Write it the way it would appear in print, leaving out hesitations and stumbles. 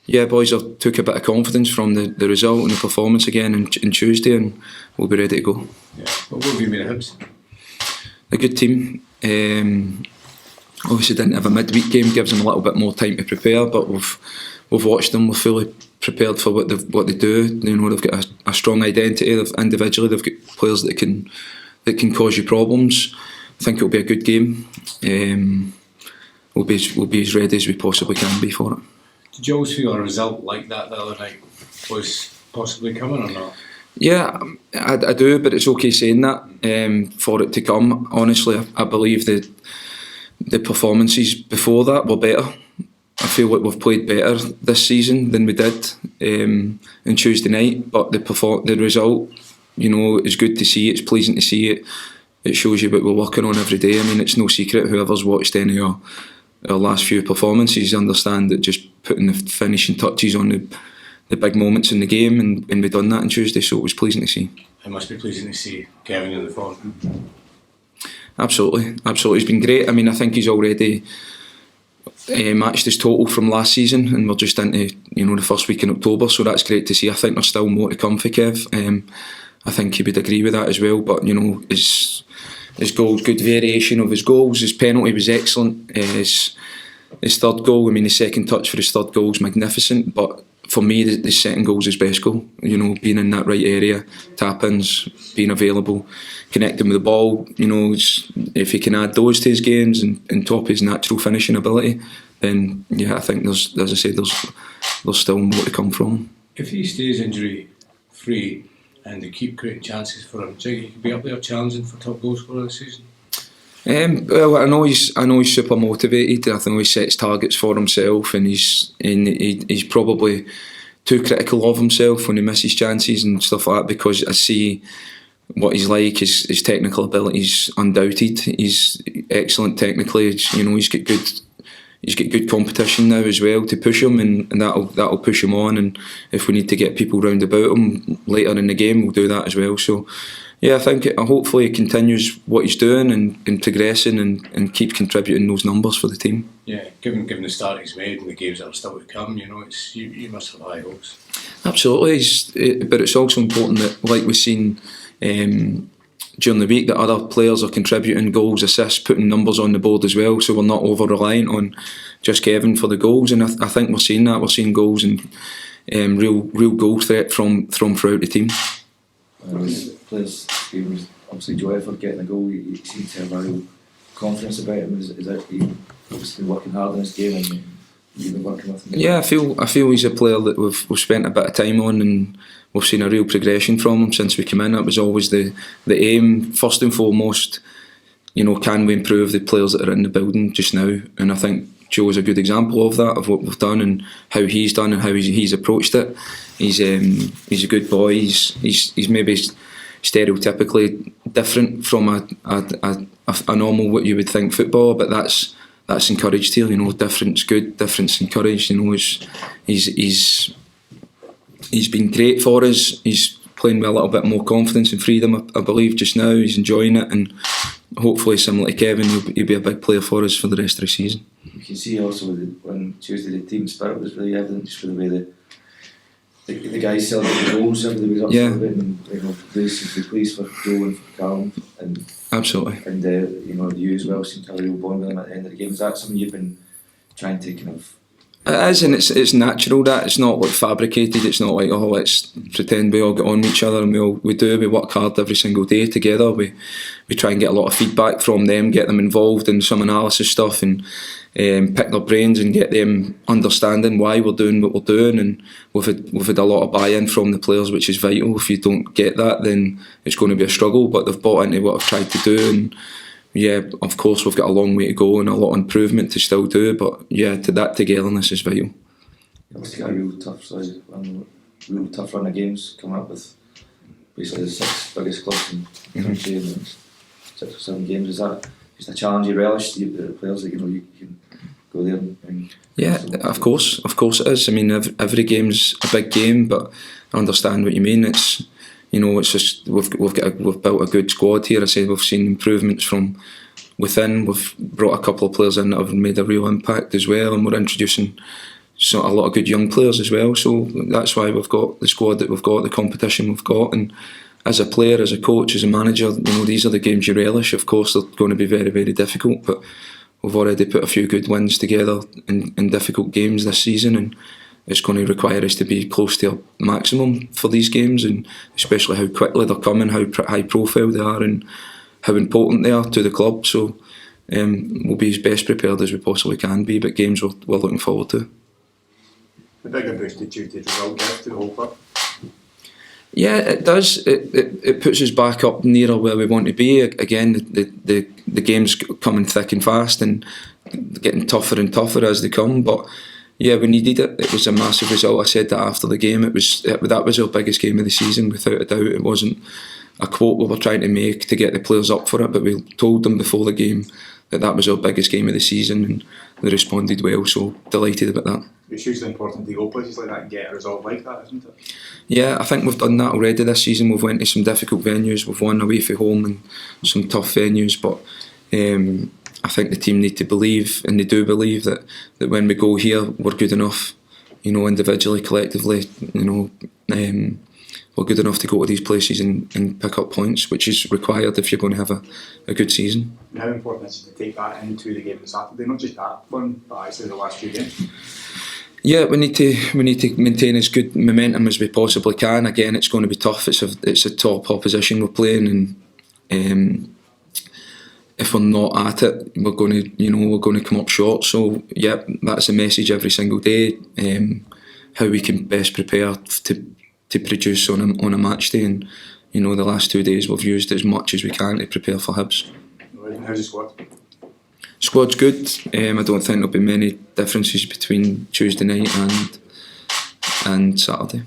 yeah, boys have took a bit of confidence from the result and the performance again on Tuesday, and we'll be ready to go. Yeah. But what have you made of Hibs? A good team. Obviously didn't have a midweek game, gives them a little bit more time to prepare, but we've watched them, we're fully prepared for what they do. You know, they've got a strong identity. Individually they've got players that can cause you problems. I think it'll be a good game. We'll be as ready as we possibly can be for it. Did you always feel a result like that the other night was possibly coming or not? Yeah, I do, but it's okay saying that for it to come. Honestly, I believe that the performances before that were better. I feel like we've played better this season than we did on Tuesday night. But the result, you know, is good to see. It's pleasing to see it. It shows you what we're working on every day. I mean, it's no secret. Whoever's watched any of our last few performances understand that just putting the finishing touches on the big moments in the game, and we've done that on Tuesday. So it was pleasing to see. It must be pleasing to see Kevin in the form. Absolutely. He's been great. I mean, I think he's already matched his total from last season, and we're just into the first week in October, so that's great to see. I think there's still more to come for Kev. I think he would agree with that as well. But his goals, good variation of his goals. His penalty was excellent. His third goal, I mean, his second touch for his third goal is magnificent. But for me, the second goal is his best goal. Being in that right area, tap-ins, being available, connecting with the ball. If he can add those to his games and top his natural finishing ability, then yeah, I think there's, as I said, there's still more to come from him. If he stays injury free and they keep creating chances for him, do you think he could be up there challenging for top goal scorer this season? Well, I know he's super motivated. I think he sets targets for himself, and he's probably too critical of himself when he misses chances and stuff like that, because I see what he's like. His technical ability's undoubted. He's excellent technically. He's got good competition now as well to push him, and that'll push him on. And if we need to get people round about him later in the game, we'll do that as well. So yeah, I think hopefully he continues what he's doing and progressing and keep contributing those numbers for the team. Yeah, given the start he's made and the games that are still to come, you must have high hopes. Absolutely, but it's also important that, like we've seen during the week, that other players are contributing goals, assists, putting numbers on the board as well. So we're not over reliant on just Kevin for the goals, and I think we're seeing that. We're seeing goals and real goal threat from throughout the team. Players, obviously Joe Efford getting a goal, you seem to have a real confidence about him. Is that he's obviously been working hard in this game and you've been working with him? Yeah, I feel he's a player that we've spent a bit of time on, and we've seen a real progression from him since we came in. That was always the aim, first and foremost. Can we improve the players that are in the building just now? And I think Joe is a good example of that, of what we've done and how he's done and how he's approached it. He's a good boy. He's maybe stereotypically different from a normal what you would think footballer, but that's encouraged here. Difference good, difference encouraged. He's been great for us. He's playing with a little bit more confidence and freedom, I believe, just now. He's enjoying it, and hopefully, similar to Kevin, he'll be a big player for us for the rest of the season. You can see also on Tuesday the team spirit was really evident, just for the way the guys celebrated the goals. Everybody was up for it, and pleased for Joe and for Callum, and absolutely, and you as well seem to have a real bond with them at the end of the game. Is that something you've been trying to kind of? It is, and it's natural. That it's not like fabricated. It's not like, oh, let's pretend we all get on with each other, and we work hard every single day together. We try and get a lot of feedback from them, get them involved in some analysis stuff, and pick their brains and get them understanding why we're doing what we're doing. And we've had a lot of buy-in from the players, which is vital. If you don't get that, then it's going to be a struggle. But they've bought into what I've tried to do, and yeah, of course we've got a long way to go and a lot of improvement to still do, but yeah, that togetherness is vital. You obviously got a real tough run of games coming up with basically the 6 biggest clubs in the country in 6 or 7 games. Is that just a challenge you relish, the players that you can go there and yeah, of course it is. I mean, every game's a big game, but I understand what you mean. It's it's just we've built a good squad here. I said we've seen improvements from within. We've brought a couple of players in that have made a real impact as well, and we're introducing so a lot of good young players as well. So that's why we've got the squad that we've got, the competition we've got, and as a player, as a coach, as a manager, these are the games you relish. Of course, they're going to be very, very difficult, but we've already put a few good wins together in difficult games this season, and it's going to require us to be close to our maximum for these games, and especially how quickly they're coming, how high profile they are, and how important they are to the club. So we'll be as best prepared as we possibly can be, but games we're looking forward to. The bigger boost did you result give to the whole club? Yeah, it does. It puts us back up nearer where we want to be. Again, the game's coming thick and fast and getting tougher and tougher as they come. But yeah, we needed it. It was a massive result. I said that after the game. That was our biggest game of the season, without a doubt. It wasn't a quote we were trying to make to get the players up for it, but we told them before the game that was our biggest game of the season, and they responded well. So delighted about that. It's hugely important to go places like that and get a result like that, isn't it? Yeah, I think we've done that already this season. We've went to some difficult venues. We've won away from home and some tough venues, but I think the team need to believe, and they do believe, that when we go here, we're good enough. Individually, collectively, we're good enough to go to these places and pick up points, which is required if you're going to have a good season. And how important is it to take that into the game on Saturday? Not just that one, but actually the last 2 games. Yeah, we need to maintain as good momentum as we possibly can. Again, it's going to be tough. It's a top opposition we're playing, and if we're not at it, we're going to come up short. So yeah, that's a message every single day. How we can best prepare to produce on a match day, and the last 2 days we've used as much as we can to prepare for Hibs. How's the squad? Squad's good. I don't think there'll be many differences between Tuesday night and Saturday.